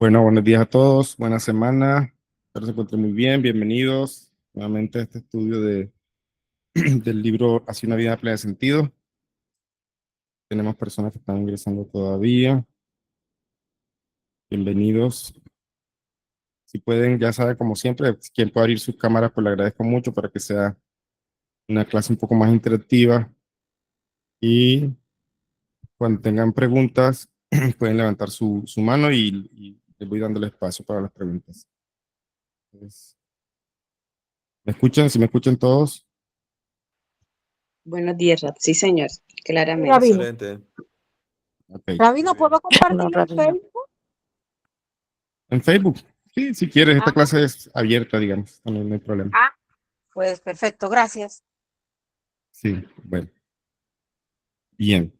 Bueno, buenos días a todos, buena semana, espero se encuentren muy bien, bienvenidos nuevamente a este estudio del libro Así una vida plena de sentido. Tenemos personas que están ingresando todavía, bienvenidos. Si pueden, ya saben, como siempre, quien pueda abrir sus cámaras, pues le agradezco mucho para que sea una clase un poco más interactiva y cuando tengan preguntas, pueden levantar su mano y les voy dando el espacio para las preguntas. Entonces, ¿me escuchan? ¿Si me escuchan todos? Buenos días, Rap. Sí, señor, claramente. Rabino, Excelente, Ok. Rabino, muy ¿puedo bien. compartirlo en Rabino. Facebook? En Facebook. Sí, si quieres, esta Ah, clase es abierta, digamos, no hay problema. ah, pues perfecto, gracias. Sí, bueno, bien.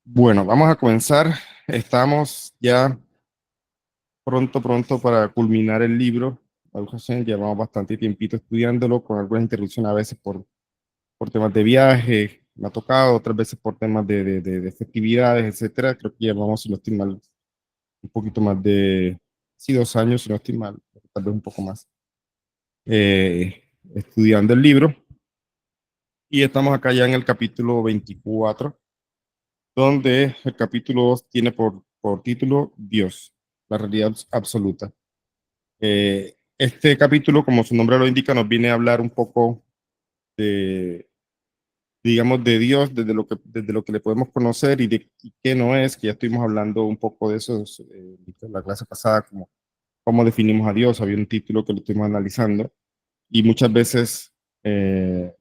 Bueno, vamos a comenzar. Estamos ya pronto para culminar el libro. Baruch Hashem, llevamos bastante tiempito estudiándolo, con algunas interrupciones a veces por temas de viaje, me ha tocado, otras veces por temas de festividades, etcétera. Creo que llevamos, si no estoy mal, un poquito más de, sí, 2 años, si no estoy mal, tal vez un poco más, estudiando el libro. Y estamos acá ya en el capítulo 24, donde el capítulo tiene por título Dios, la realidad absoluta. Este capítulo, como su nombre lo indica, nos viene a hablar un poco de, digamos, de Dios, desde lo que le podemos conocer y qué no es, que ya estuvimos hablando un poco de eso en la clase pasada, como cómo definimos a Dios, había un título que lo estuvimos analizando, y muchas veces,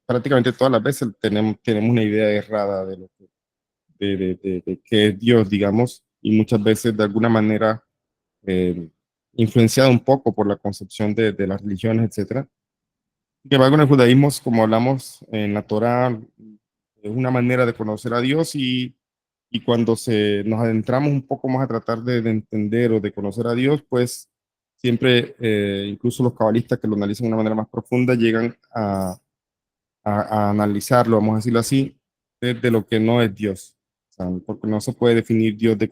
prácticamente todas las veces, tenemos una idea errada de qué es Dios, digamos, y muchas veces de alguna manera eh, influenciado un poco por la concepción de las religiones, etcétera. Que embargo, en el judaísmo, como hablamos en la Torá, es una manera de conocer a Dios y cuando nos adentramos un poco más a tratar de entender o de conocer a Dios, pues siempre, incluso los cabalistas que lo analizan de una manera más profunda, llegan a analizarlo, vamos a decirlo así, de lo que no es Dios. O sea, porque no se puede definir Dios de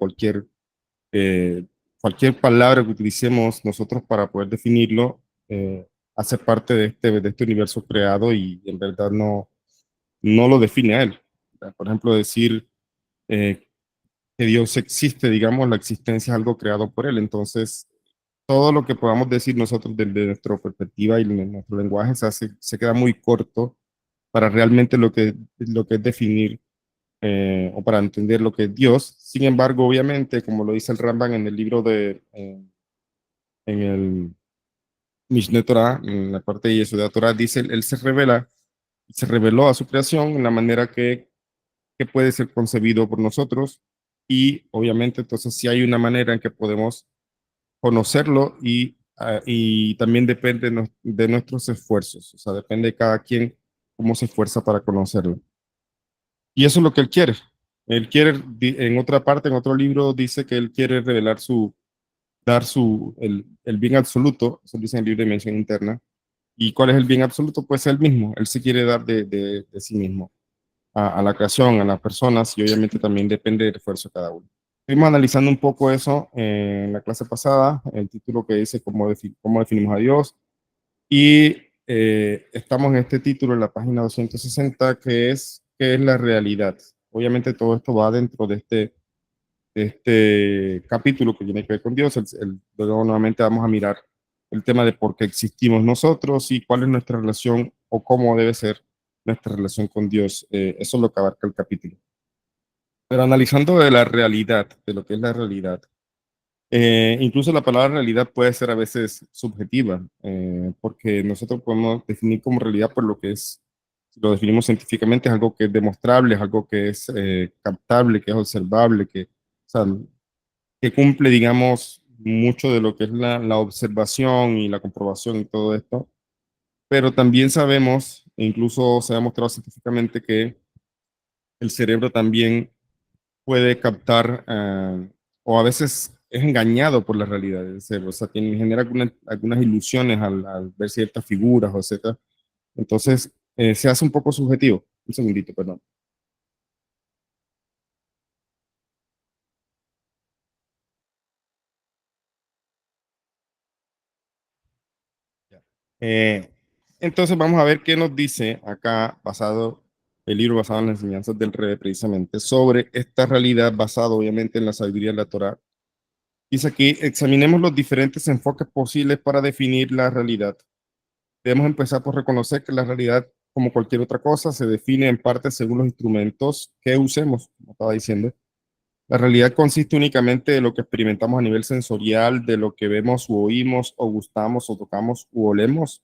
eh, cualquier palabra que utilicemos nosotros para poder definirlo, hace parte de este universo creado y en verdad no lo define a él. O sea, por ejemplo, decir eh, que Dios existe, digamos, la existencia es algo creado por él. Entonces, todo lo que podamos decir nosotros desde nuestra perspectiva y nuestro lenguaje se queda muy corto para realmente lo que es definir o para entender lo que es Dios. Sin embargo, obviamente, como lo dice el Rambam en el libro en el Mishneh Torah, en la parte de Yesodá Torah, dice, él se reveló a su creación en la manera que puede ser concebido por nosotros y obviamente entonces sí hay una manera en que podemos conocerlo y también depende de nuestros esfuerzos, o sea, depende de cada quien cómo se esfuerza para conocerlo. Y eso es lo que él quiere. Él quiere, en otra parte, en otro libro, dice que él quiere revelar el bien absoluto, eso dice en el libro de Dimensión Interna. ¿Y cuál es el bien absoluto? Pues él mismo, él se quiere dar de sí mismo a la creación, a las personas y obviamente también depende del esfuerzo de cada uno. Estuvimos analizando un poco eso en la clase pasada, el título que dice cómo definimos a Dios y estamos en este título en la página 260 que es ¿qué es la realidad? Obviamente todo esto va dentro de este capítulo que tiene que ver con Dios. Luego nuevamente vamos a mirar el tema de por qué existimos nosotros y cuál es nuestra relación o cómo debe ser nuestra relación con Dios. Eso es lo que abarca el capítulo. Pero analizando de la realidad, de lo que es la realidad, incluso la palabra realidad puede ser a veces subjetiva, porque nosotros podemos definir como realidad por lo que es, si lo definimos científicamente, es algo que es demostrable, es algo que es captable, que es observable, o sea, que cumple, digamos, mucho de lo que es la observación y la comprobación y todo esto, pero también sabemos, e incluso se ha demostrado científicamente, que el cerebro también puede captar o a veces es engañado por la realidad del cerebro, o sea, genera algunas ilusiones al ver ciertas figuras o etcétera. Entonces, se hace un poco subjetivo. Un segundito, perdón. Entonces vamos a ver qué nos dice acá, el libro basado en las enseñanzas del Rebe, precisamente, sobre esta realidad basado obviamente en la sabiduría de la Torá. Dice aquí, examinemos los diferentes enfoques posibles para definir la realidad. Debemos empezar por reconocer que la realidad, como cualquier otra cosa, se define en parte según los instrumentos que usemos, como estaba diciendo. La realidad consiste únicamente de lo que experimentamos a nivel sensorial, de lo que vemos u oímos, o gustamos, o tocamos, u olemos.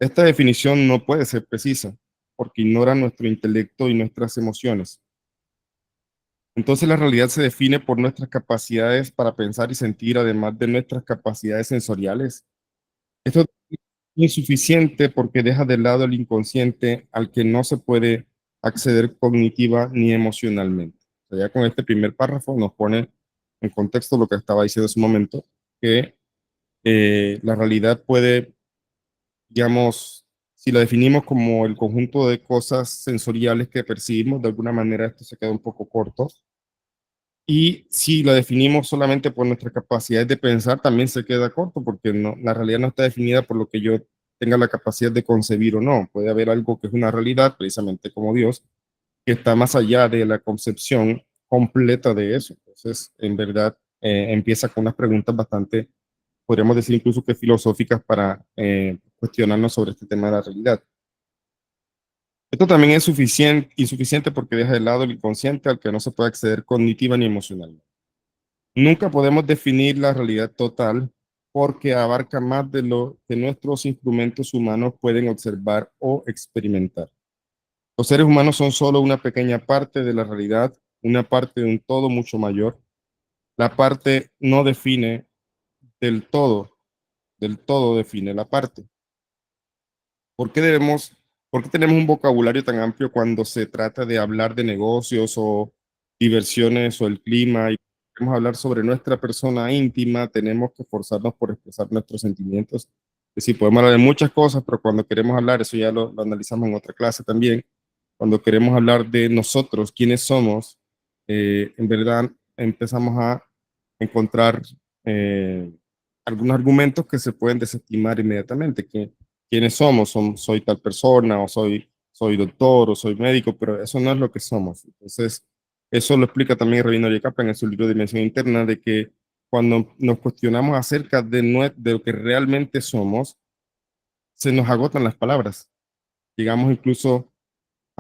Esta definición no puede ser precisa, porque ignora nuestro intelecto y nuestras emociones. Entonces la realidad se define por nuestras capacidades para pensar y sentir, además de nuestras capacidades sensoriales. Esto es insuficiente porque deja de lado el inconsciente al que no se puede acceder cognitiva ni emocionalmente. O sea, ya con este primer párrafo nos pone en contexto lo que estaba diciendo hace un momento, que la realidad puede, digamos, si la definimos como el conjunto de cosas sensoriales que percibimos, de alguna manera esto se queda un poco corto. Y si la definimos solamente por nuestras capacidades de pensar, también se queda corto, porque no, la realidad no está definida por lo que yo tenga la capacidad de concebir o no. Puede haber algo que es una realidad, precisamente como Dios, que está más allá de la concepción completa de eso. Entonces, en verdad, empieza con unas preguntas bastante, podríamos decir incluso que filosóficas para cuestionarnos sobre este tema de la realidad. Esto también es insuficiente porque deja de lado el inconsciente al que no se puede acceder cognitiva ni emocionalmente. Nunca podemos definir la realidad total porque abarca más de lo que nuestros instrumentos humanos pueden observar o experimentar. Los seres humanos son solo una pequeña parte de la realidad, una parte de un todo mucho mayor. La parte no define del todo define la parte. ¿Por qué por qué tenemos un vocabulario tan amplio cuando se trata de hablar de negocios o diversiones o el clima? Y queremos hablar sobre nuestra persona íntima, tenemos que esforzarnos por expresar nuestros sentimientos. Es decir, podemos hablar de muchas cosas, pero cuando queremos hablar, eso ya lo analizamos en otra clase también, cuando queremos hablar de nosotros, quiénes somos, en verdad empezamos a encontrar eh, algunos argumentos que se pueden desestimar inmediatamente, que quiénes somos, soy tal persona, o soy doctor, o soy médico, pero eso no es lo que somos. Entonces, eso lo explica también Rabino Kaplan en su libro Dimensión Interna, de que cuando nos cuestionamos acerca de lo que realmente somos, se nos agotan las palabras. Llegamos incluso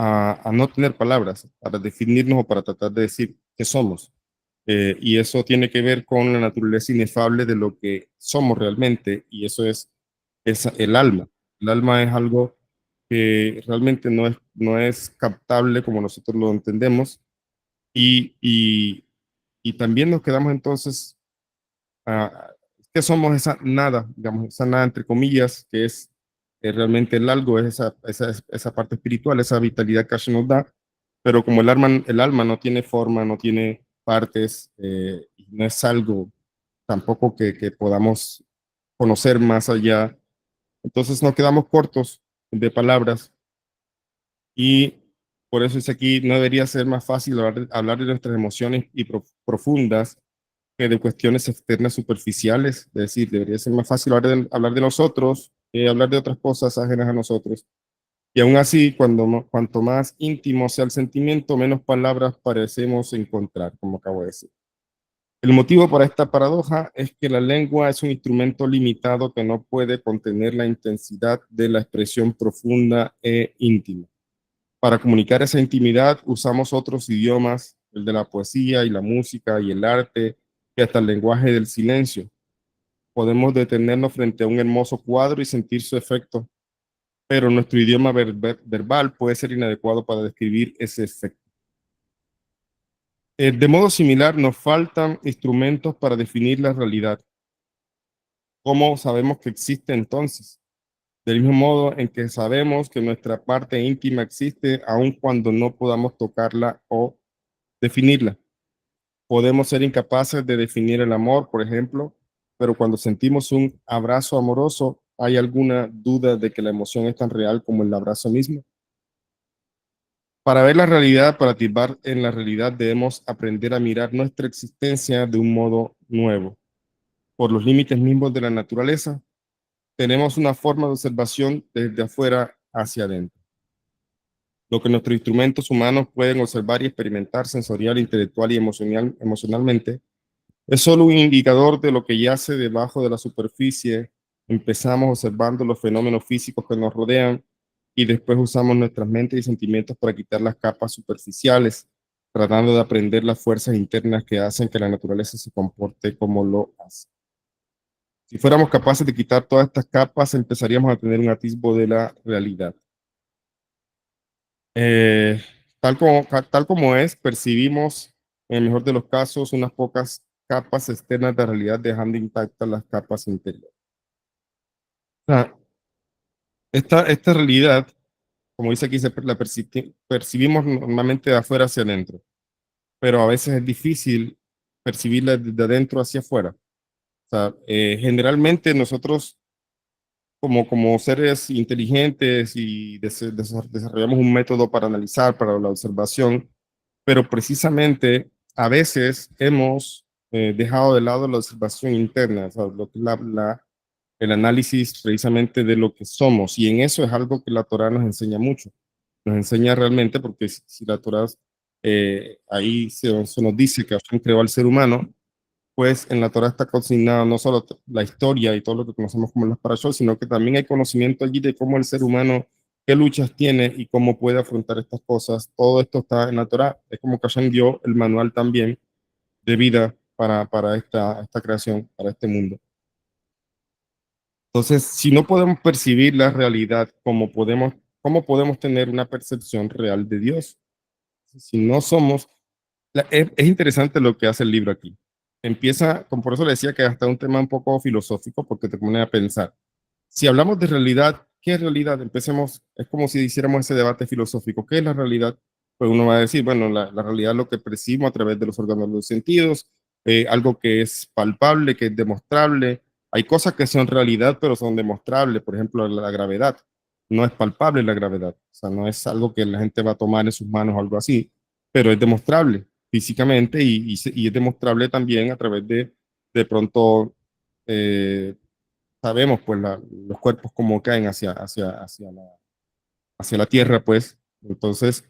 a no tener palabras para definirnos o para tratar de decir qué somos. Y eso tiene que ver con la naturaleza inefable de lo que somos realmente, y eso es el alma. El alma es algo que realmente no es captable como nosotros lo entendemos, y, y, y también nos quedamos entonces, ¿qué somos esa nada? Digamos, esa nada entre comillas, que es realmente el algo, es esa parte espiritual, esa vitalidad que Hashem nos da, pero como el alma no tiene forma, no tiene partes, y no es algo tampoco que podamos conocer más allá. Entonces nos quedamos cortos de palabras, y por eso es aquí, no debería ser más fácil hablar de nuestras emociones y profundas que de cuestiones externas superficiales. Es decir, debería ser más fácil hablar de nosotros que hablar de otras cosas ajenas a nosotros. Y aún así, cuanto más íntimo sea el sentimiento, menos palabras parecemos encontrar, como acabo de decir. El motivo para esta paradoja es que la lengua es un instrumento limitado que no puede contener la intensidad de la expresión profunda e íntima. Para comunicar esa intimidad usamos otros idiomas, el de la poesía y la música y el arte, y hasta el lenguaje del silencio. Podemos detenernos frente a un hermoso cuadro y sentir su efecto, pero nuestro idioma verbal puede ser inadecuado para describir ese efecto. De modo similar, nos faltan instrumentos para definir la realidad. ¿Cómo sabemos que existe entonces? Del mismo modo en que sabemos que nuestra parte íntima existe, aun cuando no podamos tocarla o definirla. Podemos ser incapaces de definir el amor, por ejemplo, pero cuando sentimos un abrazo amoroso, ¿hay alguna duda de que la emoción es tan real como el abrazo mismo? Para ver la realidad, para atisbar en la realidad, debemos aprender a mirar nuestra existencia de un modo nuevo, por los límites mismos de la naturaleza. tenemos una forma de observación desde afuera hacia adentro. Lo que nuestros instrumentos humanos pueden observar y experimentar sensorial, intelectual y emocionalmente es solo un indicador de lo que yace debajo de la superficie. Empezamos observando los fenómenos físicos que nos rodean y después usamos nuestras mentes y sentimientos para quitar las capas superficiales, tratando de aprender las fuerzas internas que hacen que la naturaleza se comporte como lo hace. Si fuéramos capaces de quitar todas estas capas, empezaríamos a tener un atisbo de la realidad. Eh, tal como es, percibimos, en el mejor de los casos, unas pocas capas externas de realidad, dejando intactas las capas interiores. O sea, esta realidad, como dice aquí, la percibimos normalmente de afuera hacia adentro, pero a veces es difícil percibirla de adentro hacia afuera. O sea, generalmente nosotros como seres inteligentes y desarrollamos un método para analizar, para la observación, pero precisamente a veces hemos dejado de lado la observación interna, o sea, lo que es el análisis precisamente de lo que somos, y en eso es algo que la Torá nos enseña mucho, nos enseña realmente, porque si la Torá ahí se nos dice que Hashem creó al ser humano, pues en la Torá está consignado no solo la historia y todo lo que conocemos como las parashot, sino que también hay conocimiento allí de cómo el ser humano, qué luchas tiene y cómo puede afrontar estas cosas. Todo esto está en la Torá. Es como que Hashem dio el manual también de vida para esta creación, para este mundo. Entonces, si no podemos percibir la realidad, ¿cómo podemos tener una percepción real de Dios? Si no somos es interesante lo que hace el libro aquí. Empieza, por eso le decía que hasta un tema un poco filosófico, porque te pone a pensar. Si hablamos de realidad, ¿qué es realidad? Empecemos, es como si hiciéramos ese debate filosófico. ¿Qué es la realidad? Pues uno va a decir, bueno, la realidad es lo que percibimos a través de los órganos de los sentidos, algo que es palpable, que es demostrable. Hay cosas que son realidad, pero son demostrables. Por ejemplo, la gravedad. No es palpable la gravedad. O sea, no es algo que la gente va a tomar en sus manos o algo así, pero es demostrable físicamente y es demostrable también a través de pronto, sabemos pues los cuerpos como caen hacia la tierra, pues. Entonces,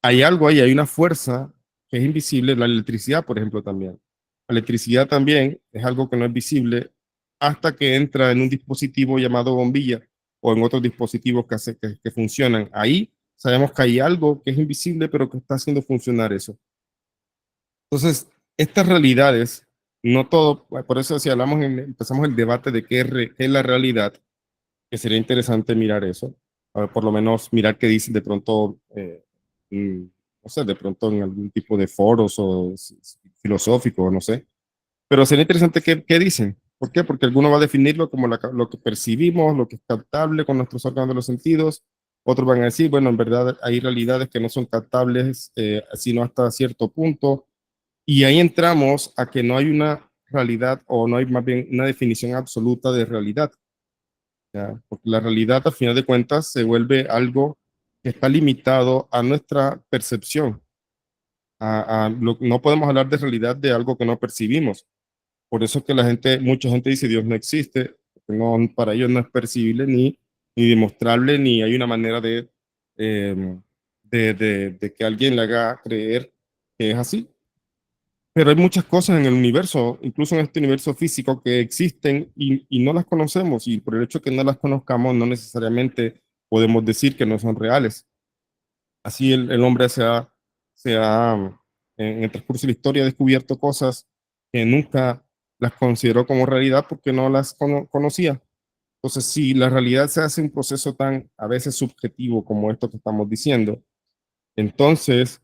hay algo ahí, hay una fuerza que es invisible, la electricidad, por ejemplo, también. La electricidad también es algo que no es visible hasta que entra en un dispositivo llamado bombilla o en otros dispositivos que funcionan. Ahí sabemos que hay algo que es invisible, pero que está haciendo funcionar eso. Entonces, estas realidades, no todo, por eso si empezamos el debate de qué es la realidad, que sería interesante mirar eso, a ver, por lo menos mirar qué dicen de pronto, no sé, de pronto en algún tipo de foros o filosóficos, no sé, pero sería interesante qué dicen. ¿Por qué? Porque alguno va a definirlo como lo que percibimos, lo que es captable con nuestros órganos de los sentidos. Otros van a decir, bueno, en verdad hay realidades que no son captables, sino hasta cierto punto. Y ahí entramos a que no hay una realidad o no hay más bien una definición absoluta de realidad. ¿Ya? Porque la realidad, al final de cuentas, se vuelve algo que está limitado a nuestra percepción. No podemos hablar de realidad de algo que no percibimos. Por eso es que mucha gente dice Dios no existe, porque para ellos no es percibible ni demostrable, ni hay una manera eh, de que alguien le haga creer que es así. Pero hay muchas cosas en el universo, incluso en este universo físico, que existen y no las conocemos. Y por el hecho de que no las conozcamos, no necesariamente podemos decir que no son reales. Así el hombre en el transcurso de la historia, ha descubierto cosas que nunca las consideró como realidad porque no las conocía. Entonces, si la realidad se hace un proceso tan a veces subjetivo como esto que estamos diciendo, entonces,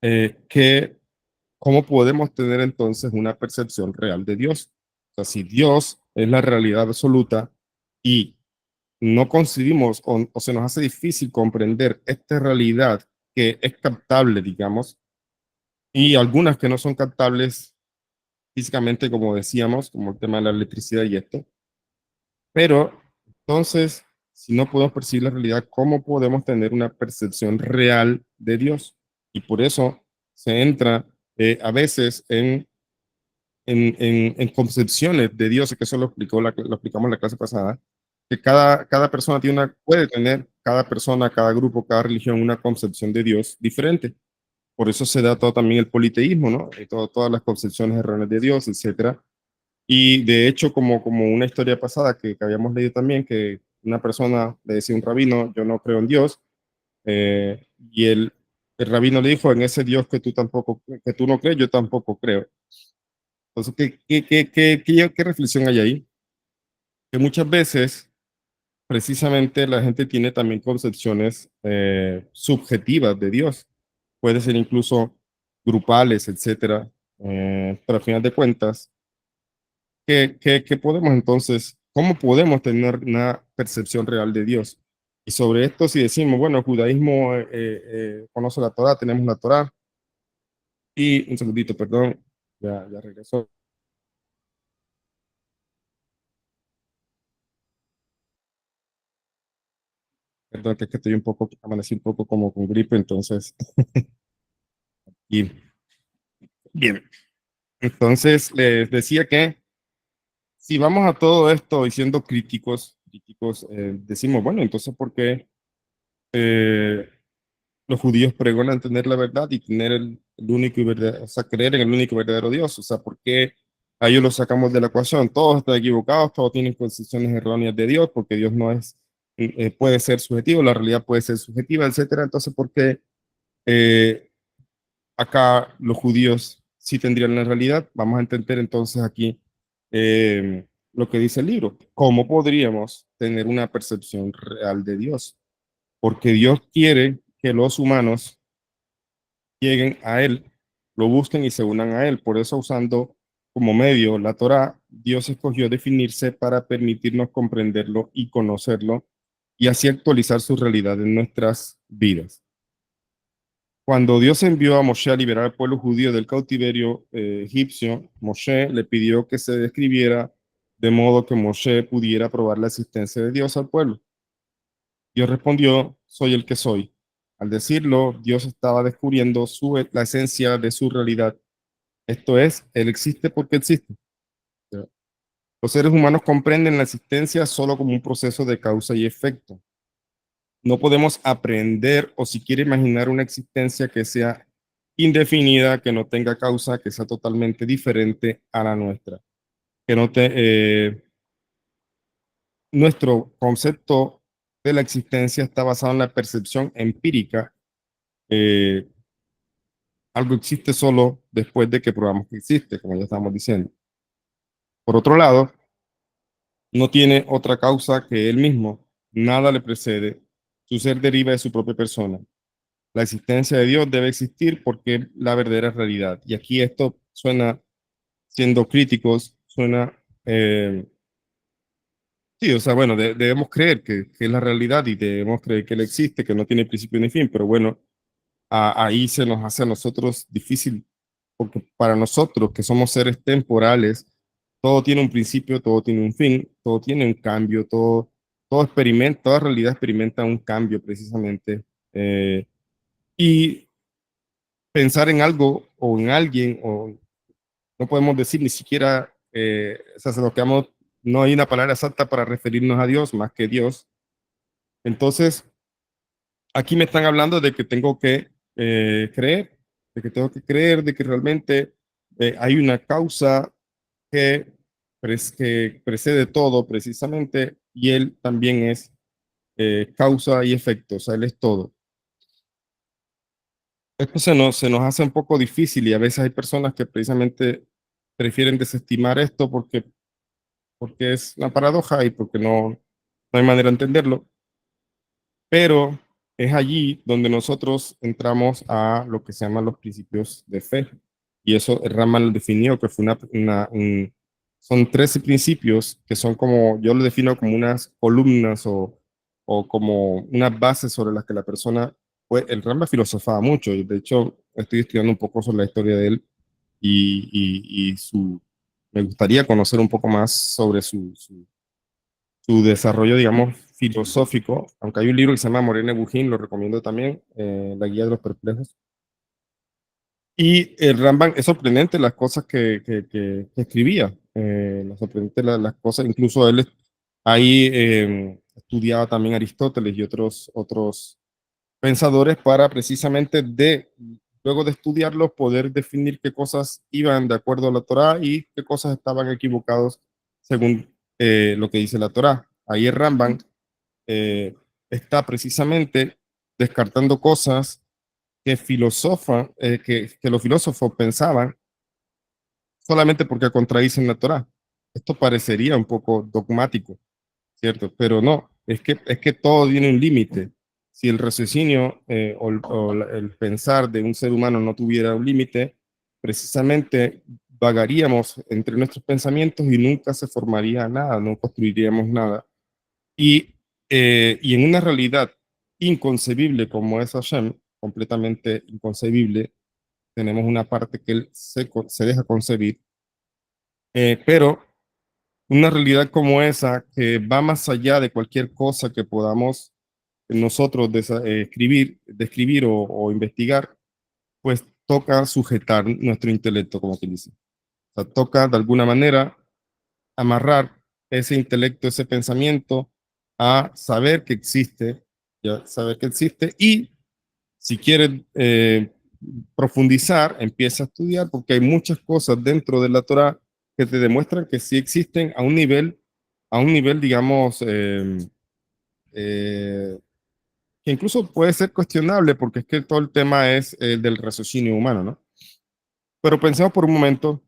¿qué ¿cómo podemos tener entonces una percepción real de Dios? O sea, si Dios es la realidad absoluta y no concebimos o se nos hace difícil comprender esta realidad que es captable, digamos, y algunas que no son captables físicamente, como decíamos, como el tema de la electricidad y esto, pero entonces, si no podemos percibir la realidad, ¿cómo podemos tener una percepción real de Dios? Y por eso se entra a veces en concepciones de Dios, que eso lo explicamos en la clase pasada, que cada persona puede tener, cada persona, cada grupo, cada religión, una concepción de Dios diferente. Por eso se da todo también el politeísmo, ¿no? Y todas las concepciones erróneas de Dios, etcétera. Y de hecho, como una historia pasada que habíamos leído también, que una persona le decía a un rabino, yo no creo en Dios, y el rabino le dijo, en ese Dios que tú no crees, yo tampoco creo. Entonces, ¿qué reflexión hay ahí? Que muchas veces, precisamente, la gente tiene también concepciones subjetivas de Dios. Puede ser incluso grupales, etcétera. Pero al final de cuentas, ¿qué podemos entonces, cómo podemos tener una percepción real de Dios? Y sobre esto, si decimos, bueno, el judaísmo conoce la Torá, tenemos la Torá, y un segundito, perdón, ya regresó. Perdón, que es que estoy amanecí un poco como con gripe, entonces, y bien. Entonces, les decía que si vamos a todo esto y siendo críticos, decimos, bueno, entonces, ¿por qué los judíos pregonan tener la verdad y tener el único y verdadero, o sea, creer en el único y verdadero Dios? O sea, ¿por qué a ellos los sacamos de la ecuación? Todos están equivocados, todos tienen concepciones erróneas de Dios, porque Dios no es, puede ser subjetivo, la realidad puede ser subjetiva, etcétera. Entonces, ¿por qué acá los judíos sí tendrían la realidad? Vamos a entender entonces aquí lo que dice el libro. ¿Cómo podríamos tener una percepción real de Dios? Porque Dios quiere que los humanos lleguen a Él, lo busquen y se unan a Él. Por eso, usando como medio la Torá, Dios escogió definirse para permitirnos comprenderlo y conocerlo y así actualizar su realidad en nuestras vidas. Cuando Dios envió a Moshe a liberar al pueblo judío del cautiverio egipcio, Moshe le pidió que se describiera de modo que Moshe pudiera probar la existencia de Dios al pueblo. Dios respondió, soy el que soy. Al decirlo, Dios estaba descubriendo la esencia de su realidad. Esto es, Él existe porque existe. Los seres humanos comprenden la existencia solo como un proceso de causa y efecto. No podemos aprender o siquiera imaginar una existencia que sea indefinida, que no tenga causa, que sea totalmente diferente a la nuestra. Que no te, Nuestro concepto de la existencia está basado en la percepción empírica. eh, Algo existe solo después de que probamos que existe, como ya estamos diciendo. Por otro lado, no tiene otra causa que él mismo. Nada le precede. Su ser deriva de su propia persona. La existencia de Dios debe existir porque es la verdadera realidad. Y aquí esto suena, siendo críticos, suena, sí, o sea, bueno, debemos creer que es la realidad y debemos creer que Él existe, que no tiene principio ni fin, pero bueno, ahí se nos hace a nosotros difícil, porque para nosotros que somos seres temporales, todo tiene un principio, todo tiene un fin, todo tiene un cambio, toda realidad experimenta un cambio precisamente. Y pensar en algo o en alguien, o no podemos decir ni siquiera, o sea, se nos quedamos, no hay una palabra exacta para referirnos a Dios más que Dios. Entonces, aquí me están hablando de que tengo que creer, de que tengo que creer, de que realmente hay una causa que, que precede todo precisamente, y Él también es causa y efecto, o sea, Él es todo. Esto se nos hace un poco difícil y a veces hay personas que precisamente prefieren desestimar esto porque es una paradoja y porque no hay manera de entenderlo, pero es allí donde nosotros entramos a lo que se llaman los principios de fe. Y eso Rama lo definió, que fue son 13 principios que son como, yo lo defino como unas columnas o como unas bases sobre las que la persona, pues el Rama filosofaba mucho, y de hecho estoy estudiando un poco sobre la historia de él y me gustaría conocer un poco más sobre su desarrollo, digamos, filosófico, aunque hay un libro que se llama Morena Bujín, lo recomiendo también, La Guía de los Perplejos. Y el Rambam es sorprendente las cosas que escribía, sorprendente las cosas, incluso él Ahí estudiaba también Aristóteles y otros pensadores para precisamente luego de estudiarlos, poder definir qué cosas iban de acuerdo a la Torá y qué cosas estaban equivocados según lo que dice la Torá. Ahí el Rambam está precisamente descartando cosas que los filósofos pensaban solamente porque contradicen la Torá. Esto parecería un poco dogmático, ¿cierto? Pero no, es que todo tiene un límite. Si el raciocinio el pensar de un ser humano no tuviera un límite, precisamente vagaríamos entre nuestros pensamientos y nunca se formaría nada, no construiríamos nada. Y en una realidad inconcebible como es Hashem, completamente inconcebible, tenemos una parte que él se deja concebir, pero una realidad como esa que va más allá de cualquier cosa que podamos nosotros describir o investigar, pues toca sujetar nuestro intelecto, como quien dice. O sea, toca de alguna manera amarrar ese intelecto, ese pensamiento a saber que existe, ya saber que existe y si quieres profundizar, empieza a estudiar porque hay muchas cosas dentro de la Torah que te demuestran que sí existen a un nivel, digamos, eh, que incluso puede ser cuestionable porque es que todo el tema es del raciocinio humano, ¿no? Pero pensemos por un momento,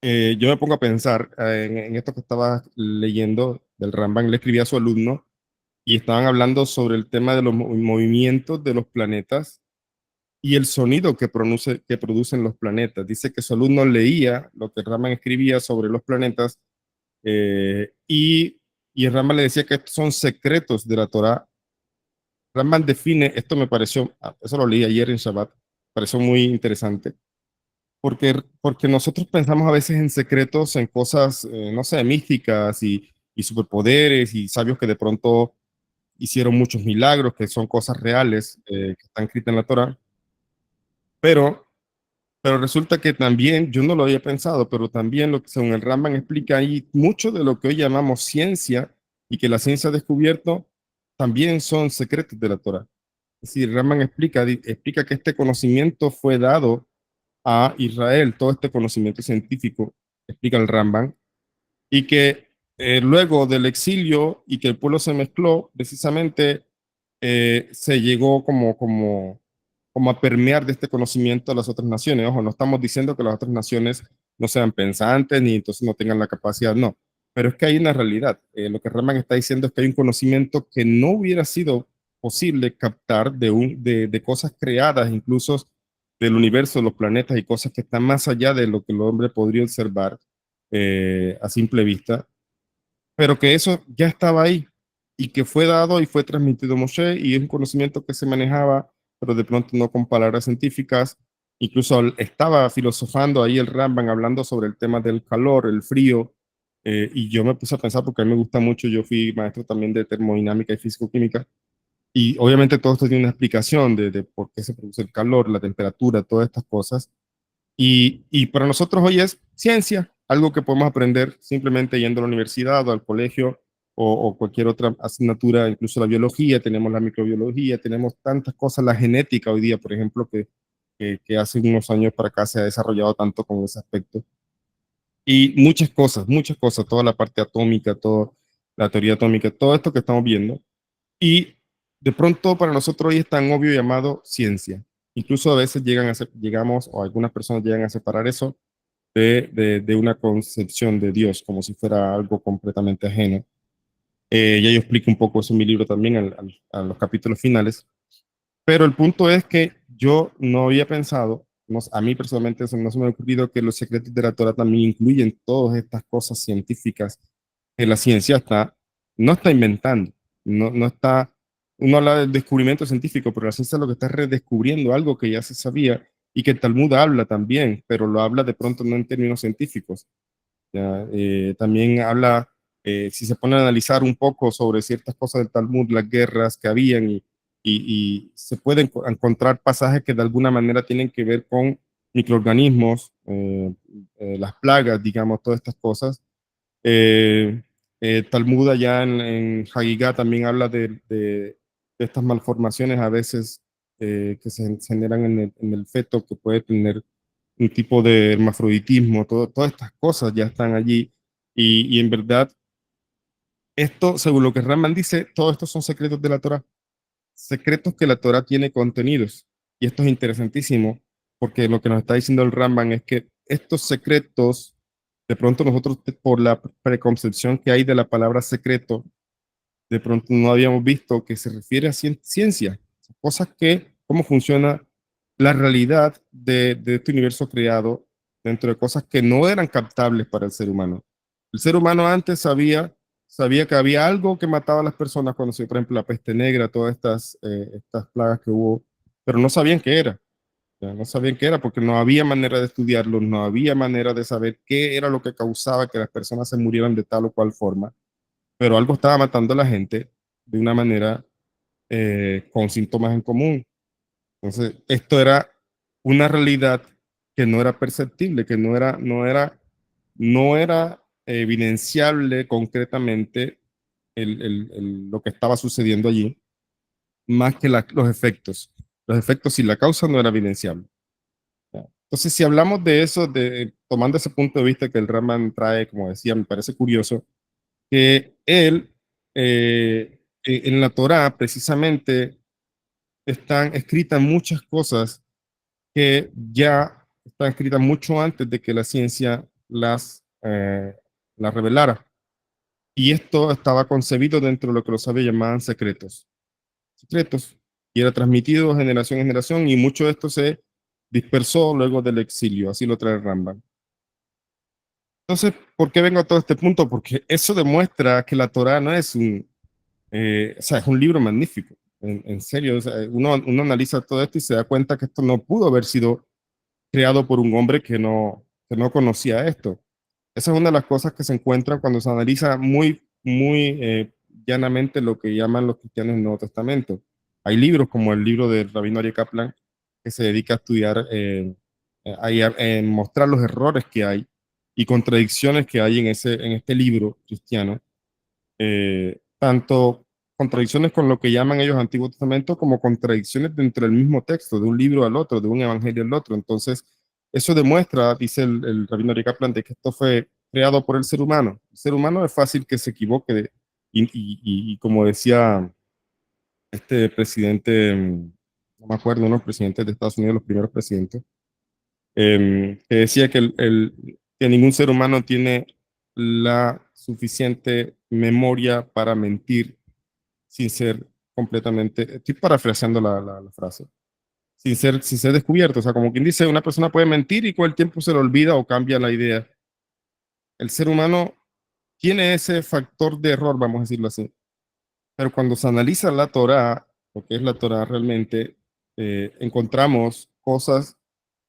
yo me pongo a pensar en esto que estaba leyendo del Rambam, le escribía a su alumno y estaban hablando sobre el tema de los movimientos de los planetas y el sonido que producen los planetas. Dice que su alumno leía lo que Raman escribía sobre los planetas y Raman le decía que estos son secretos de la Torah. Raman define, esto me pareció, eso lo leí ayer en Shabbat, pareció muy interesante, porque nosotros pensamos a veces en secretos, en cosas, no sé, místicas y superpoderes y sabios que de pronto hicieron muchos milagros, que son cosas reales que están escritas en la Torah, pero Pero resulta que también, yo no lo había pensado, pero también lo que según el Rambam explica ahí, mucho de lo que hoy llamamos ciencia y que la ciencia ha descubierto, también son secretos de la Torah. Es decir, Rambam explica que este conocimiento fue dado a Israel, todo este conocimiento científico, explica el Rambam, y que luego del exilio y que el pueblo se mezcló, precisamente se llegó como a permear de este conocimiento a las otras naciones. Ojo, no estamos diciendo que las otras naciones no sean pensantes ni entonces no tengan la capacidad, no. Pero es que hay una realidad. Lo que Raman está diciendo es que hay un conocimiento que no hubiera sido posible captar de cosas creadas, incluso del universo, los planetas y cosas que están más allá de lo que el hombre podría observar a simple vista, pero que eso ya estaba ahí y que fue dado y fue transmitido a Moshe y es un conocimiento que se manejaba, pero de pronto no con palabras científicas. Incluso estaba filosofando ahí el Rambam hablando sobre el tema del calor, el frío, y yo me puse a pensar porque a mí me gusta mucho, yo fui maestro también de termodinámica y físico-química, y obviamente todo esto tiene una explicación de por qué se produce el calor, la temperatura, todas estas cosas. Y para nosotros hoy es ciencia, algo que podemos aprender simplemente yendo a la universidad o al colegio o cualquier otra asignatura, incluso la biología, tenemos la microbiología, tenemos tantas cosas, la genética hoy día, por ejemplo, que hace unos años para acá se ha desarrollado tanto con ese aspecto. Y muchas cosas, toda la parte atómica, toda la teoría atómica, todo esto que estamos viendo. Y de pronto para nosotros hoy es tan obvio llamado ciencia. Incluso a veces llegamos, o algunas personas llegan a separar eso de una concepción de Dios, como si fuera algo completamente ajeno. Ya yo explico un poco eso en mi libro también, a los capítulos finales. Pero el punto es que yo no había pensado, a mí personalmente eso no se me ha ocurrido que los secretos de la Torah también incluyen todas estas cosas científicas que la ciencia no está inventando, no está, uno habla del descubrimiento científico, pero la ciencia lo que está es redescubriendo algo que ya se sabía y que el Talmud habla también, pero lo habla de pronto no en términos científicos. ¿Ya? También habla, si se pone a analizar un poco sobre ciertas cosas del Talmud, las guerras que habían y se pueden encontrar pasajes que de alguna manera tienen que ver con microorganismos, las plagas, digamos, todas estas cosas. Talmud allá en Hagigá también habla de estas malformaciones a veces que se generan en el feto, que puede tener un tipo de hermafroditismo, todas estas cosas ya están allí. Y en verdad, esto, según lo que Raman dice, todos estos son secretos de la Torah, secretos que la Torah tiene contenidos. Y esto es interesantísimo, porque lo que nos está diciendo el Ramban es que estos secretos, de pronto nosotros, por la preconcepción que hay de la palabra secreto, de pronto no habíamos visto que se refiere a ciencia, cosas que, cómo funciona la realidad de este universo creado dentro de cosas que no eran captables para el ser humano. El ser humano antes sabía que había algo que mataba a las personas cuando se dio, por ejemplo, la peste negra, todas estas plagas que hubo, pero no sabían qué era. Ya, no sabían qué era porque no había manera de estudiarlo, no había manera de saber qué era lo que causaba que las personas se murieran de tal o cual forma, pero algo estaba matando a la gente de una manera con síntomas en común. Entonces, esto era una realidad que no era perceptible, que no era evidenciable concretamente lo que estaba sucediendo allí, más que los efectos. Los efectos y la causa no era evidenciable. Entonces, si hablamos de eso, tomando ese punto de vista que el Raman trae, como decía, me parece curioso que él, en la Torá, precisamente, están escritas muchas cosas que ya están escritas mucho antes de que la ciencia las revelara. Y esto estaba concebido dentro de lo que los sabios llamaban secretos. Secretos. Y era transmitido de generación en generación y mucho de esto se dispersó luego del exilio. Así lo trae Rambam. Entonces, ¿por qué vengo a todo este punto? Porque eso demuestra que la Torá no es o sea, es un libro magnífico, en serio. O sea, uno analiza todo esto y se da cuenta que esto no pudo haber sido creado por un hombre que no conocía esto. Esa es una de las cosas que se encuentran cuando se analiza muy llanamente lo que llaman los cristianos en el Nuevo Testamento. Hay libros como el libro del Rabino Aryeh Kaplan que se dedica a estudiar, mostrar los errores que hay y contradicciones que hay en este libro cristiano, tanto contradicciones con lo que llaman ellos Antiguo Testamento como contradicciones dentro del mismo texto, de un libro al otro, de un evangelio al otro. Entonces, eso demuestra, dice el rabino Ari Kaplan, de que esto fue creado por el ser humano. El ser humano es fácil que se equivoque y como decía este presidente, no me acuerdo, unos presidentes de Estados Unidos, los primeros presidentes, que decía que, que ningún ser humano tiene la suficiente memoria para mentir sin ser completamente, estoy parafraseando la frase, sin ser descubierto. O sea, como quien dice, una persona puede mentir y con el tiempo se le olvida o cambia la idea. El ser humano tiene ese factor de error, vamos a decirlo así. Pero cuando se analiza la Torá, lo que es la Torá realmente, encontramos cosas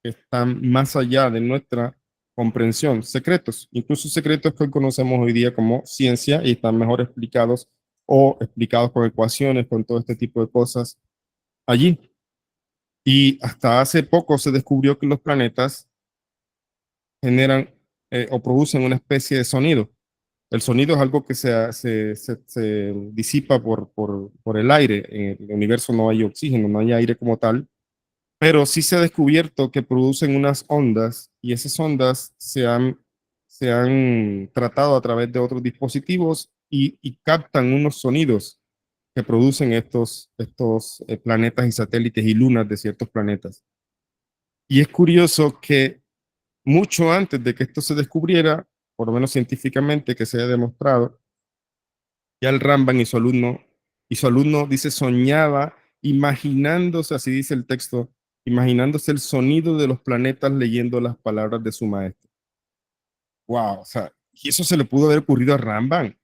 que están más allá de nuestra comprensión, secretos, incluso secretos que hoy conocemos hoy día como ciencia y están mejor explicados o explicados con ecuaciones, con todo este tipo de cosas allí. Y hasta hace poco se descubrió que los planetas generan o producen una especie de sonido. El sonido es algo que se disipa por el aire. En el universo no hay oxígeno, no hay aire como tal, pero sí se ha descubierto que producen unas ondas y esas ondas se han tratado a través de otros dispositivos y captan unos sonidos que producen estos planetas y satélites y lunas de ciertos planetas. Y es curioso que mucho antes de que esto se descubriera, por lo menos científicamente que se haya demostrado, ya el Ramban y su alumno dice, soñaba imaginándose, así dice el texto, imaginándose el sonido de los planetas leyendo las palabras de su maestro. Wow, o sea, y eso se le pudo haber ocurrido a Ramban.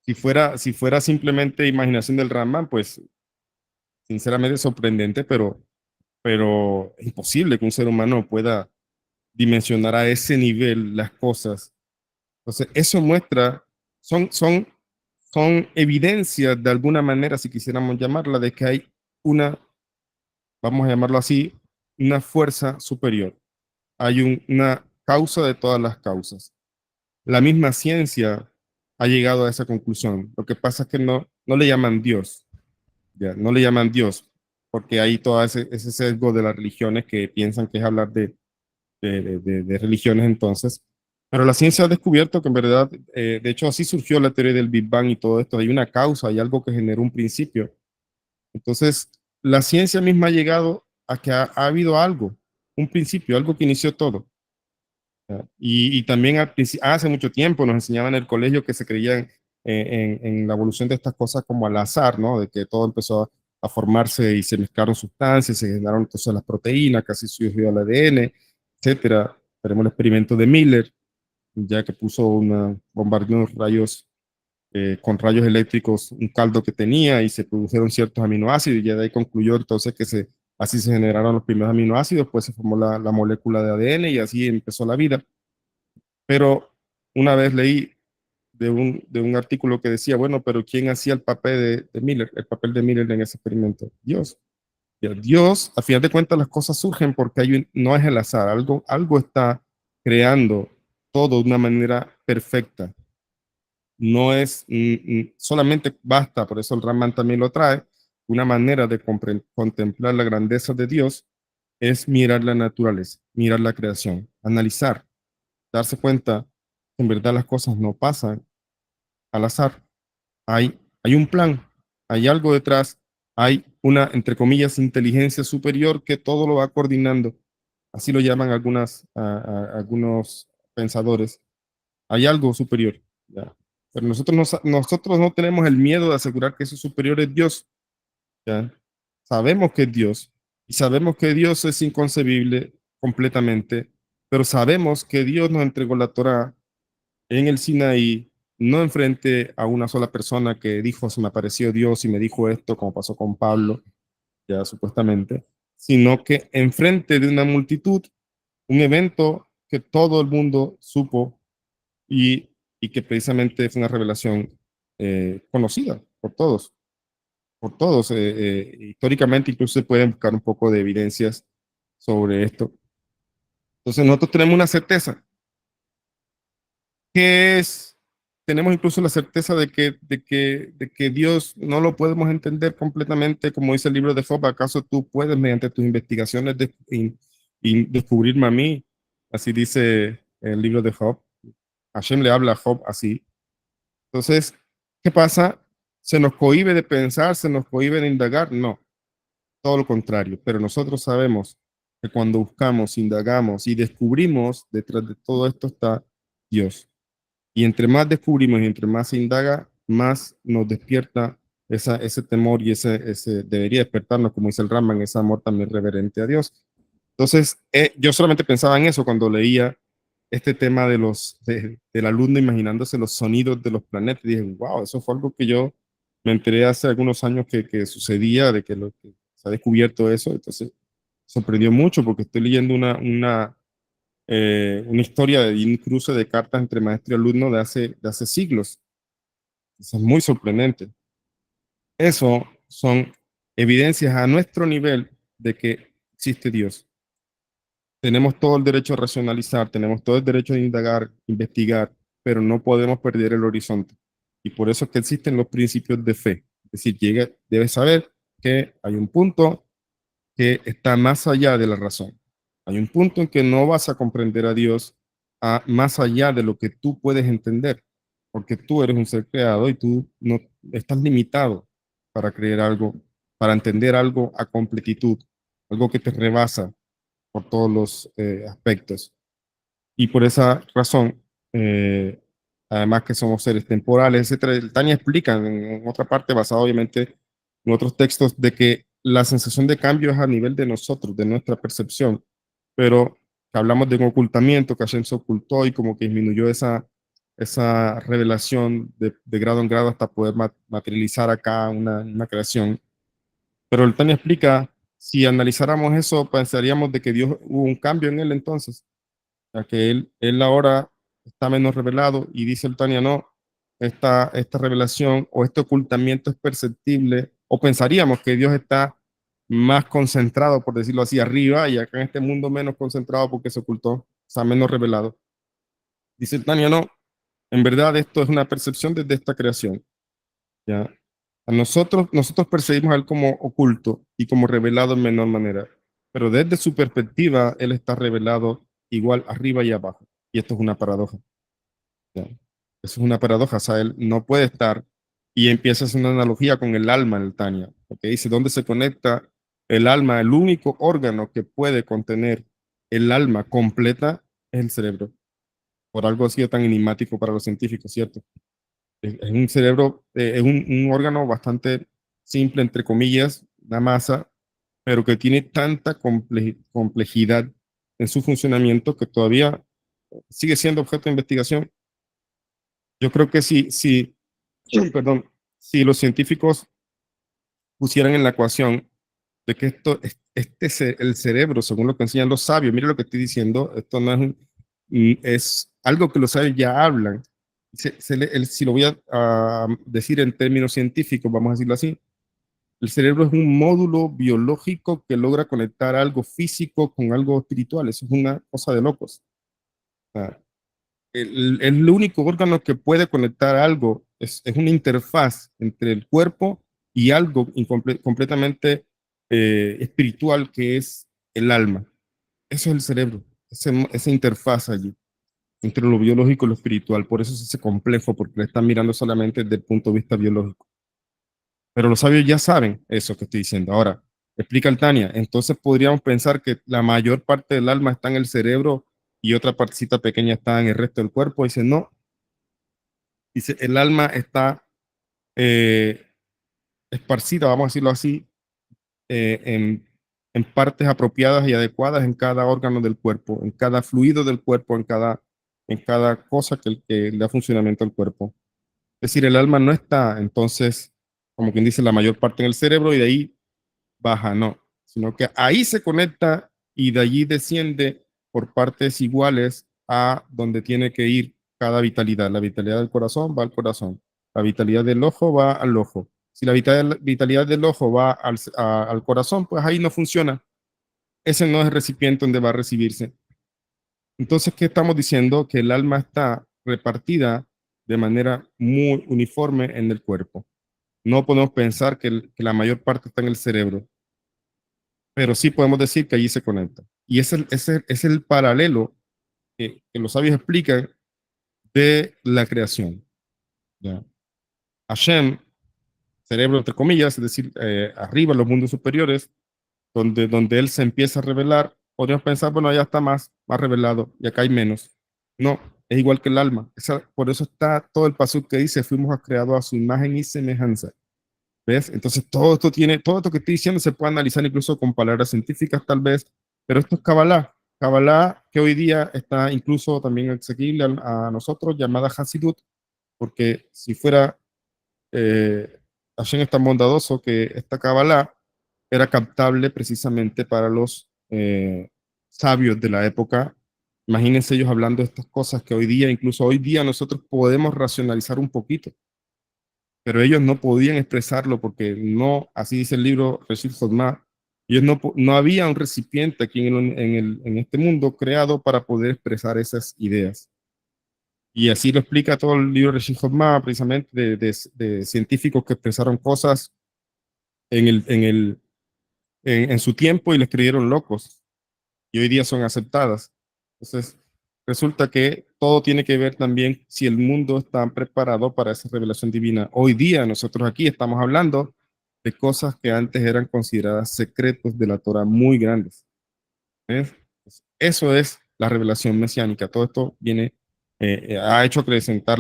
Si fuera simplemente imaginación del Ramban, pues sinceramente sorprendente, pero es imposible que un ser humano pueda dimensionar a ese nivel las cosas. Entonces, eso muestra, son evidencias de alguna manera, si quisiéramos llamarla, de que hay una, vamos a llamarlo así, una fuerza superior. Hay una causa de todas las causas. La misma ciencia ha llegado a esa conclusión. Lo que pasa es que no le llaman Dios, ya, no le llaman Dios, porque hay todo ese sesgo de las religiones que piensan que es hablar de religiones entonces. Pero la ciencia ha descubierto que en verdad, de hecho así surgió la teoría del Big Bang y todo esto, hay una causa, hay algo que generó un principio. Entonces, la ciencia misma ha llegado a que ha habido algo, un principio, algo que inició todo. ¿Ya? Y también hace mucho tiempo nos enseñaban en el colegio que se creían en la evolución de estas cosas como al azar, ¿no? De que todo empezó a formarse y se mezclaron sustancias, se generaron entonces las proteínas, casi surgió el ADN, etcétera. Tenemos el experimento de Miller, ya que puso bombardeó unos rayos con rayos eléctricos un caldo que tenía y se produjeron ciertos aminoácidos y ya de ahí concluyó entonces que así se generaron los primeros aminoácidos, pues se formó la molécula de ADN y así empezó la vida. Pero una vez leí de un artículo que decía, bueno, pero ¿quién hacía el papel de Miller, el papel de Miller en ese experimento? Dios. Y Dios, a final de cuentas, las cosas surgen porque no es el azar, algo está creando todo de una manera perfecta. No es solamente basta, por eso el Raman también lo trae, una manera de contemplar la grandeza de Dios es mirar la naturaleza, mirar la creación, analizar, darse cuenta que en verdad las cosas no pasan al azar. Hay un plan, hay algo detrás, hay una, entre comillas, inteligencia superior que todo lo va coordinando. Así lo llaman algunos pensadores. Hay algo superior, ¿ya? Pero nosotros no tenemos el miedo de asegurar que ese superior es Dios, ¿ya? Sabemos que es Dios y sabemos que Dios es inconcebible completamente, pero sabemos que Dios nos entregó la Torá en el Sinaí, no enfrente a una sola persona que dijo, se me apareció Dios y me dijo esto, como pasó con Pablo, ya supuestamente, sino que enfrente de una multitud, un evento que todo el mundo supo y que precisamente fue una revelación conocida por todos. Históricamente incluso se pueden buscar un poco de evidencias sobre esto. Entonces nosotros tenemos una certeza, que es, tenemos incluso la certeza de que Dios no lo podemos entender completamente, como dice el libro de Job. ¿Acaso tú puedes, mediante tus investigaciones, y descubrirme a mí? Así dice el libro de Job. Hashem le habla a Job así. Entonces, ¿qué pasa? ¿Se nos cohíbe de pensar? ¿Se nos cohíbe de indagar? No, todo lo contrario. Pero nosotros sabemos que cuando buscamos, indagamos y descubrimos, detrás de todo esto está Dios. Y entre más descubrimos y entre más se indaga, más nos despierta ese temor y ese debería despertarnos, como dice el Raman, ese amor también reverente a Dios. Entonces, yo solamente pensaba en eso cuando leía este tema del alumno imaginándose los sonidos de los planetas. Y dije, wow, eso fue algo que yo me enteré hace algunos años que sucedía, de que se ha descubierto eso. Entonces, sorprendió mucho porque estoy leyendo una historia de un cruce de cartas entre maestro y alumno de hace siglos. Eso es muy sorprendente. Eso son evidencias a nuestro nivel de que existe Dios. Tenemos todo el derecho a racionalizar, tenemos todo el derecho a indagar, investigar, pero no podemos perder el horizonte. Y por eso es que existen los principios de fe. Es decir, debes saber que hay un punto que está más allá de la razón. Hay un punto en que no vas a comprender a Dios más allá de lo que tú puedes entender, porque tú eres un ser creado y tú no estás limitado para creer algo, para entender algo a completitud, algo que te rebasa por todos los aspectos. Y por esa razón, además que somos seres temporales, etcétera, el Tania explica en otra parte, basado obviamente en otros textos, de que la sensación de cambio es a nivel de nosotros, de nuestra percepción, pero que hablamos de un ocultamiento, que Hashem se ocultó y como que disminuyó esa revelación de grado en grado hasta poder materializar acá una creación. Pero el Tania explica, si analizáramos eso, pensaríamos de que Dios hubo un cambio en él entonces, ya que él ahora está menos revelado y dice el Tania, no, esta revelación o este ocultamiento es perceptible, o pensaríamos que Dios está más concentrado, por decirlo así, arriba, y acá en este mundo menos concentrado porque se ocultó, o sea, menos revelado. Dice el Tania, no, En verdad, esto es una percepción desde esta creación. ¿Ya? Nosotros percibimos a él como oculto y como revelado en menor manera, pero desde su perspectiva, él está revelado igual arriba y abajo. Y esto es una paradoja. ¿Ya? Eso es una paradoja, o sea, él no puede estar, y empieza a hacer una analogía con el alma en el Tania, porque dice, ¿dónde se conecta el alma? El único órgano que puede contener el alma completa es el cerebro. Por algo ha sido tan enigmático para los científicos, ¿cierto? Es un cerebro, es un órgano bastante simple, entre comillas, una masa, pero que tiene tanta complejidad en su funcionamiento que todavía sigue siendo objeto de investigación. Yo creo que perdón, si los científicos pusieran en la ecuación de que el cerebro, según lo que enseñan los sabios, mire lo que estoy diciendo, esto no es, es algo que los sabios ya hablan. Si lo voy a decir en términos científicos, vamos a decirlo así, el cerebro es un módulo biológico que logra conectar algo físico con algo espiritual. Eso es una cosa de locos. O sea, el único órgano que puede conectar algo es una interfaz entre el cuerpo y algo completamente espiritual que es el alma. Eso es el cerebro, esa interfaz allí entre lo biológico y lo espiritual. Por eso es ese complejo, porque le están mirando solamente desde el punto de vista biológico. Pero los sabios ya saben eso que estoy diciendo. Ahora, explica el Tania, entonces podríamos pensar que la mayor parte del alma está en el cerebro y otra partecita pequeña está en el resto del cuerpo. Dice, no, dice, el alma está eh, esparcida, vamos a decirlo así, eh, en, en partes apropiadas y adecuadas en cada órgano del cuerpo, en cada fluido del cuerpo, en cada cosa que le da funcionamiento al cuerpo. Es decir, el alma no está, entonces, como quien dice, la mayor parte en el cerebro y de ahí baja, no, sino que ahí se conecta y de allí desciende por partes iguales a donde tiene que ir cada vitalidad. La vitalidad del corazón va al corazón, la vitalidad del ojo va al ojo. Si la vitalidad del ojo va al corazón, pues ahí no funciona. Ese no es el recipiente donde va a recibirse. Entonces, ¿qué estamos diciendo? Que el alma está repartida de manera muy uniforme en el cuerpo. No podemos pensar que la mayor parte está en el cerebro, pero sí podemos decir que allí se conecta. Y es el paralelo que los sabios explican de la creación. ¿Ya? Hashem, cerebro entre comillas, es decir, arriba, en los mundos superiores, donde él se empieza a revelar, podríamos pensar, bueno, ya está más revelado y acá hay menos. No, es igual que el alma. Por eso está todo el pasuk que dice, fuimos creados a su imagen y semejanza. ¿Ves? Entonces todo esto que estoy diciendo se puede analizar incluso con palabras científicas tal vez, pero esto es Kabbalah. Kabbalah que hoy día está incluso también accesible a nosotros, llamada Hasidut, porque si fuera Hashem es tan bondadoso que esta Kabbalah era captable precisamente para los sabios de la época. Imagínense ellos hablando de estas cosas que hoy día, incluso hoy día nosotros podemos racionalizar un poquito, pero ellos no podían expresarlo porque no, así dice el libro Reshit Hodma, ellos no había un recipiente aquí en este mundo creado para poder expresar esas ideas. Y así lo explica todo el libro Reshit Hodma, precisamente de científicos que expresaron cosas en su tiempo y les creyeron locos y hoy día son aceptadas. Entonces, resulta que todo tiene que ver también si el mundo está preparado para esa revelación divina. Hoy día nosotros aquí estamos hablando de cosas que antes eran consideradas secretos de la Torah muy grandes. ¿Ves? Eso es la revelación mesiánica. Todo esto ha hecho acrecentar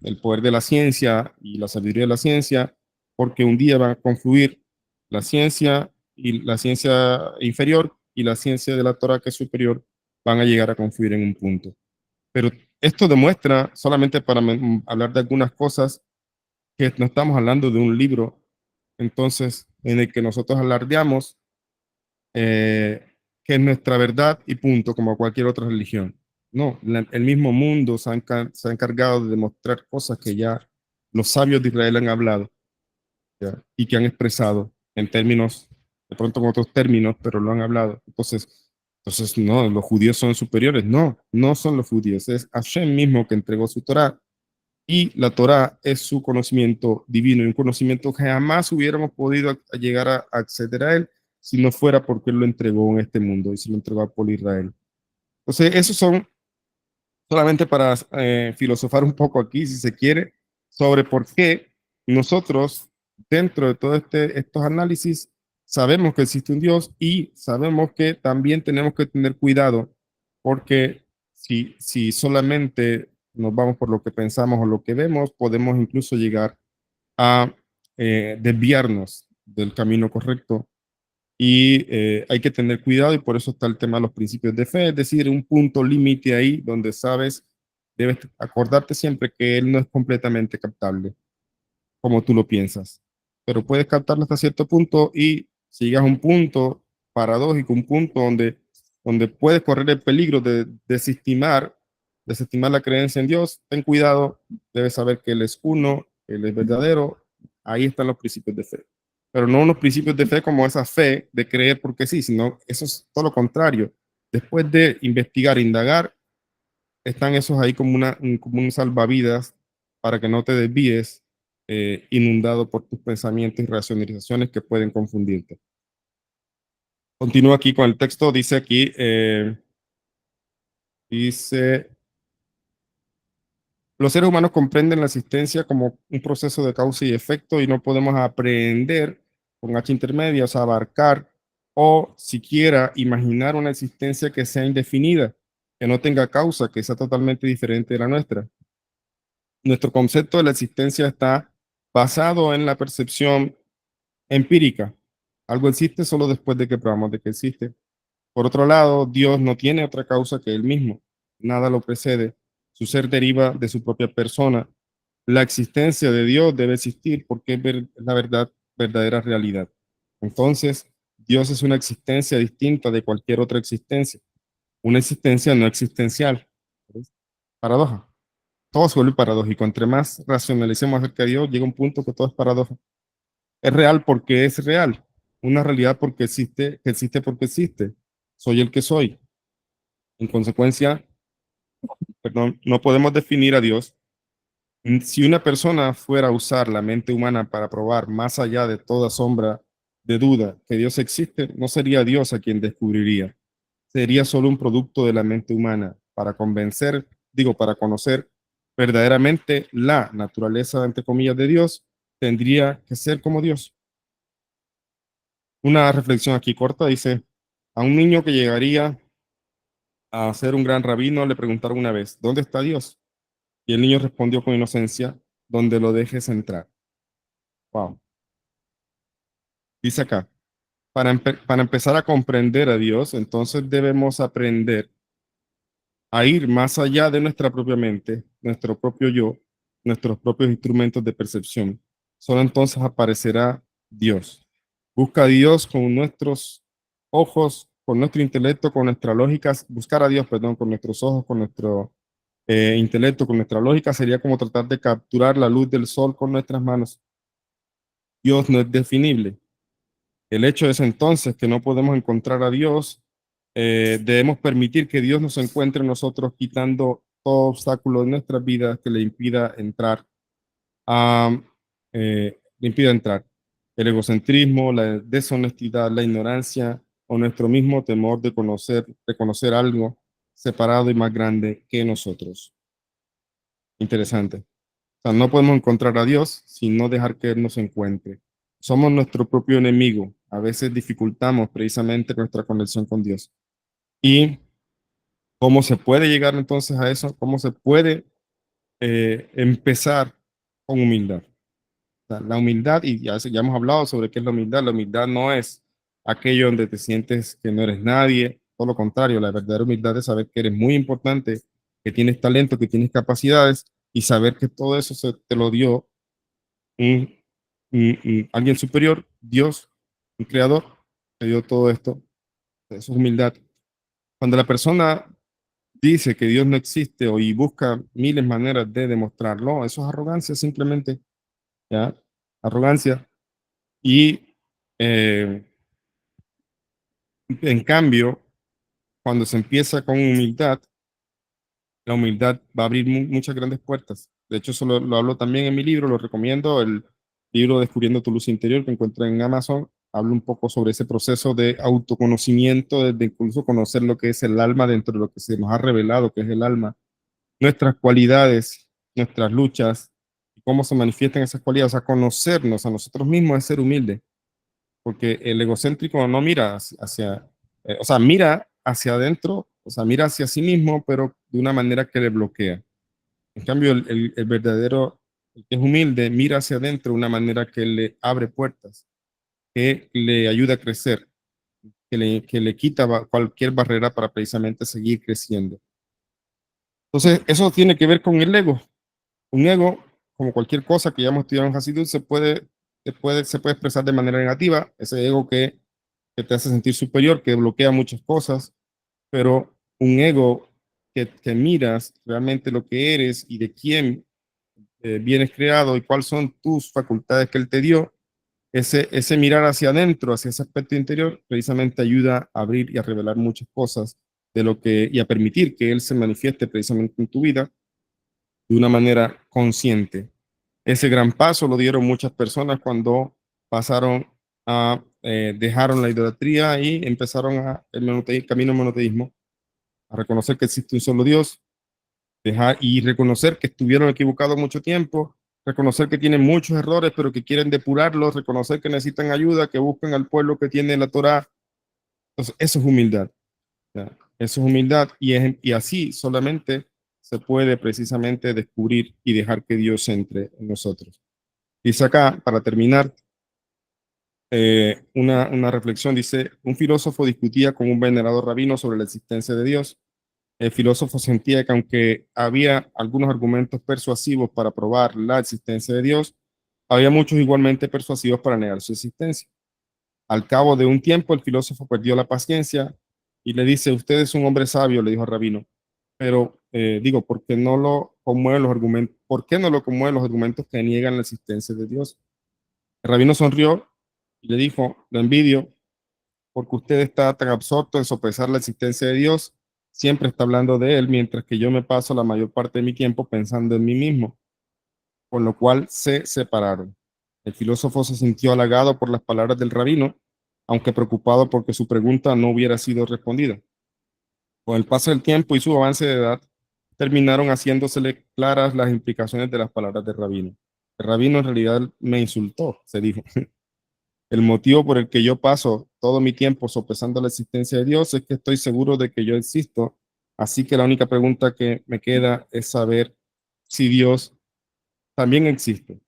el poder de la ciencia y la sabiduría de la ciencia, porque un día van a confluir la ciencia y la ciencia inferior y la ciencia de la Torah que es superior, van a llegar a confluir en un punto. Pero esto demuestra, solamente para hablar de algunas cosas, que no estamos hablando de un libro, entonces, en el que nosotros alardeamos que es nuestra verdad y punto, como cualquier otra religión. No, el mismo mundo se ha encargado de demostrar cosas que ya los sabios de Israel han hablado, ¿ya? Y que han expresado en términos, de pronto con otros términos, pero lo han hablado. Entonces no, los judíos son superiores. No, no son los judíos, es Hashem mismo que entregó su Torah Y la Torá es su conocimiento divino, y un conocimiento que jamás hubiéramos podido llegar a acceder a él si no fuera porque él lo entregó en este mundo y se lo entregó a pueblo Israel. Entonces, esos son solamente para filosofar un poco aquí, si se quiere, sobre por qué nosotros, dentro de todos estos análisis, sabemos que existe un Dios y sabemos que también tenemos que tener cuidado, porque si solamente nos vamos por lo que pensamos o lo que vemos, podemos incluso llegar a desviarnos del camino correcto y hay que tener cuidado y por eso está el tema de los principios de fe, es decir, un punto límite ahí donde sabes, debes acordarte siempre que él no es completamente captable como tú lo piensas, pero puedes captarlo hasta cierto punto y si llegas a un punto paradójico, un punto donde puedes correr el peligro de desestimar la creencia en Dios, ten cuidado, debes saber que Él es uno, Él es verdadero, ahí están los principios de fe. Pero no unos principios de fe como esa fe de creer porque sí, sino eso es todo lo contrario. Después de investigar, indagar, están esos ahí como un salvavidas para que no te desvíes inundado por tus pensamientos y racionalizaciones que pueden confundirte. Continúo aquí con el texto, dice aquí, dice, los seres humanos comprenden la existencia como un proceso de causa y efecto y no podemos aprender con H intermedia, o sea, abarcar o siquiera imaginar una existencia que sea indefinida, que no tenga causa, que sea totalmente diferente de la nuestra. Nuestro concepto de la existencia está basado en la percepción empírica. Algo existe solo después de que probamos de que existe. Por otro lado, Dios no tiene otra causa que Él mismo. Nada lo precede. Su ser deriva de su propia persona. La existencia de Dios debe existir porque es la verdadera realidad. Entonces, Dios es una existencia distinta de cualquier otra existencia. Una existencia no existencial. ¿Ves? Paradoja. Todo se vuelve paradójico. Entre más racionalicemos acerca de Dios, llega un punto que todo es paradoja. Es real porque es real. Una realidad porque existe, que existe porque existe. Soy el que soy. En consecuencia, perdón, no podemos definir a Dios. Si una persona fuera a usar la mente humana para probar más allá de toda sombra de duda que Dios existe, no sería Dios a quien descubriría. Sería solo un producto de la mente humana para convencer, digo, para conocer verdaderamente la naturaleza, entre comillas, de Dios, tendría que ser como Dios. Una reflexión aquí corta dice, a un niño que llegaría a ser un gran rabino le preguntaron una vez, ¿dónde está Dios? Y el niño respondió con inocencia, donde lo dejes entrar. Wow. Dice acá, para empezar a comprender a Dios, entonces debemos aprender a ir más allá de nuestra propia mente, nuestro propio yo, nuestros propios instrumentos de percepción. Solo entonces aparecerá Dios. Busca a Dios con nuestros ojos, con nuestro intelecto, con nuestra lógica. Buscar a Dios, perdón, con nuestros ojos, con nuestro intelecto, con nuestra lógica, sería como tratar de capturar la luz del sol con nuestras manos. Dios no es definible. El hecho es entonces que no podemos encontrar a Dios. Debemos permitir que Dios nos encuentre en nosotros, quitando todo obstáculo en nuestras vidas que le impida entrar. Le impida entrar. El egocentrismo, la deshonestidad, la ignorancia o nuestro mismo temor de conocer algo separado y más grande que nosotros. Interesante. O sea, no podemos encontrar a Dios sin no dejar que Él nos encuentre. Somos nuestro propio enemigo. A veces dificultamos precisamente nuestra conexión con Dios. ¿Y cómo se puede llegar entonces a eso? ¿Cómo se puede empezar con humildad? O sea, la humildad, y ya hemos hablado sobre qué es la humildad no es aquello donde te sientes que no eres nadie, todo lo contrario, la verdadera humildad es saber que eres muy importante, que tienes talento, que tienes capacidades y saber que todo eso se te lo dio un, alguien superior, Dios, un creador, te dio todo esto, eso es humildad. Cuando la persona dice que Dios no existe o y busca miles maneras de demostrarlo, eso es arrogancia simplemente, ¿ya? Arrogancia. Y en cambio, cuando se empieza con humildad, la humildad va a abrir muchas grandes puertas. De hecho, eso lo hablo también en mi libro, lo recomiendo, el libro Descubriendo tu luz interior que encuentran en Amazon. Hablo un poco sobre ese proceso de autoconocimiento, desde incluso conocer lo que es el alma dentro de lo que se nos ha revelado, que es el alma, nuestras cualidades, nuestras luchas, y cómo se manifiestan esas cualidades, o sea, conocernos a nosotros mismos es ser humilde, porque el egocéntrico no mira o sea, mira hacia adentro, o sea, mira hacia sí mismo, pero de una manera que le bloquea. En cambio, el verdadero, el que es humilde, mira hacia adentro de una manera que le abre puertas, que le ayuda a crecer, que le quita cualquier barrera para precisamente seguir creciendo. Entonces, eso tiene que ver con el ego. Un ego, como cualquier cosa que ya hemos estudiado en Hasidut, se puede expresar de manera negativa. Ese ego que te hace sentir superior, que bloquea muchas cosas, pero un ego que miras realmente lo que eres y de quién vienes creado y cuáles son tus facultades que Él te dio, ese mirar hacia adentro, hacia ese aspecto interior, precisamente ayuda a abrir y a revelar muchas cosas de lo que, y a permitir que Él se manifieste precisamente en tu vida de una manera consciente. Ese gran paso lo dieron muchas personas cuando pasaron dejaron la idolatría y empezaron el camino del monoteísmo, a reconocer que existe un solo Dios, dejar y reconocer que estuvieron equivocados mucho tiempo, reconocer que tienen muchos errores, pero que quieren depurarlos, reconocer que necesitan ayuda, que buscan al pueblo que tiene la Torá. Entonces, eso es humildad. ¿Ya? Eso es humildad y así solamente se puede precisamente descubrir y dejar que Dios entre en nosotros. Dice acá, para terminar, una reflexión, dice, un filósofo discutía con un venerado rabino sobre la existencia de Dios. El filósofo sentía que aunque había algunos argumentos persuasivos para probar la existencia de Dios, había muchos igualmente persuasivos para negar su existencia. Al cabo de un tiempo, el filósofo perdió la paciencia y le dice, usted es un hombre sabio, le dijo al rabino, pero digo, ¿por qué no lo conmueven los argumentos? ¿Por qué no lo conmueven los argumentos que niegan la existencia de Dios? El rabino sonrió y le dijo, lo envidio porque usted está tan absorto en sopesar la existencia de Dios, siempre está hablando de Él, mientras que yo me paso la mayor parte de mi tiempo pensando en mí mismo, con lo cual se separaron. El filósofo se sintió halagado por las palabras del rabino, aunque preocupado porque su pregunta no hubiera sido respondida. Con el paso del tiempo y su avance de edad, terminaron haciéndosele claras las implicaciones de las palabras del rabino. El rabino en realidad me insultó, se dijo. El motivo por el que yo paso todo mi tiempo sopesando la existencia de Dios es que estoy seguro de que yo existo. Así que la única pregunta que me queda es saber si Dios también existe.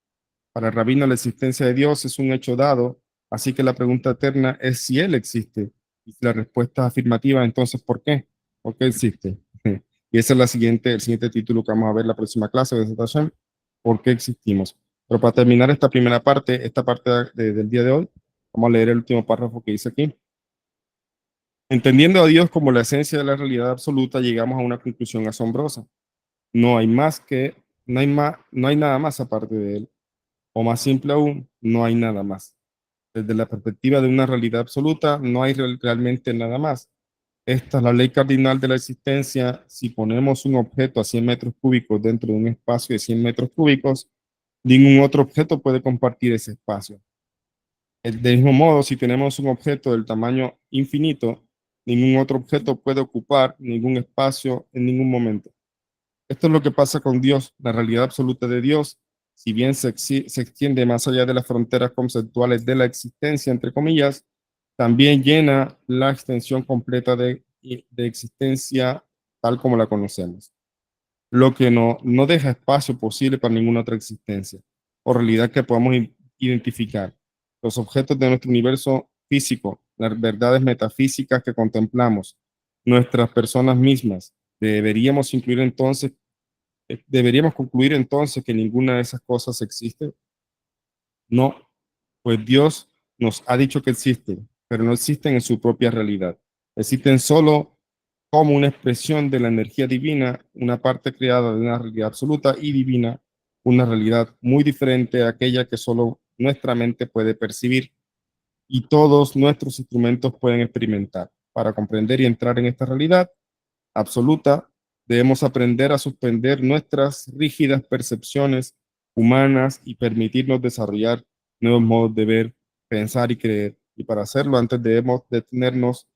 Para el rabino la existencia de Dios es un hecho dado, así que la pregunta eterna es si Él existe. Y si la respuesta es afirmativa, entonces ¿por qué? ¿Por qué existe? Y ese es el siguiente título que vamos a ver la próxima clase de Hashem, ¿por qué existimos? Pero para terminar esta primera parte, del día de hoy, vamos a leer el último párrafo que dice aquí. Entendiendo a Dios como la esencia de la realidad absoluta, llegamos a una conclusión asombrosa. No hay no hay nada más aparte de Él. O más simple aún, no hay nada más. Desde la perspectiva de una realidad absoluta, no hay realmente nada más. Esta es la ley cardinal de la existencia. Si ponemos un objeto a 100 metros cúbicos dentro de un espacio de 100 metros cúbicos, ningún otro objeto puede compartir ese espacio. Del mismo modo, si tenemos un objeto del tamaño infinito, ningún otro objeto puede ocupar ningún espacio en ningún momento. Esto es lo que pasa con Dios. La realidad absoluta de Dios, si bien se extiende más allá de las fronteras conceptuales de la existencia, entre comillas, también llena la extensión completa de existencia tal como la conocemos, lo que no deja espacio posible para ninguna otra existencia o realidad que podamos identificar. Los objetos de nuestro universo físico, las verdades metafísicas que contemplamos, nuestras personas mismas, deberíamos concluir entonces que ninguna de esas cosas existe. No, pues Dios nos ha dicho que existen, pero no existen en su propia realidad. Existen solo como una expresión de la energía divina, una parte creada de una realidad absoluta y divina, una realidad muy diferente a aquella que solo nuestra mente puede percibir y todos nuestros instrumentos pueden experimentar. Para comprender y entrar en esta realidad absoluta, Debemos aprender a suspender nuestras rígidas percepciones humanas y permitirnos desarrollar nuevos modos de ver, pensar y creer. Y para hacerlo, antes debemos detenernos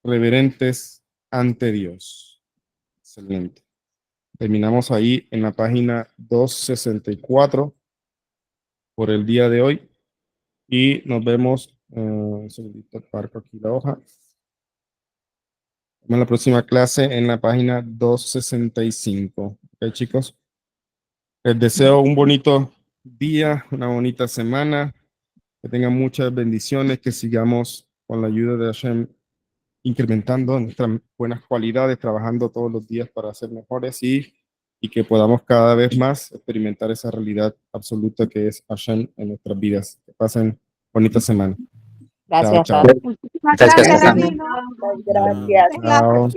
reverentes ante Dios. Excelente. Terminamos ahí en la página 264 por el día de hoy. Y nos vemos, un segundito, parco aquí la hoja. En la próxima clase en la página 265. Ok, chicos. Les deseo un bonito día, una bonita semana, que tengan muchas bendiciones, que sigamos con la ayuda de Hashem incrementando nuestras buenas cualidades, trabajando todos los días para ser mejores y que podamos cada vez más experimentar esa realidad absoluta que es Hashem en nuestras vidas. Que pasen bonita semana. Gracias. Chao, chao. Muchísimas Muchas gracias, gracias. Rabino. Gracias. Chao.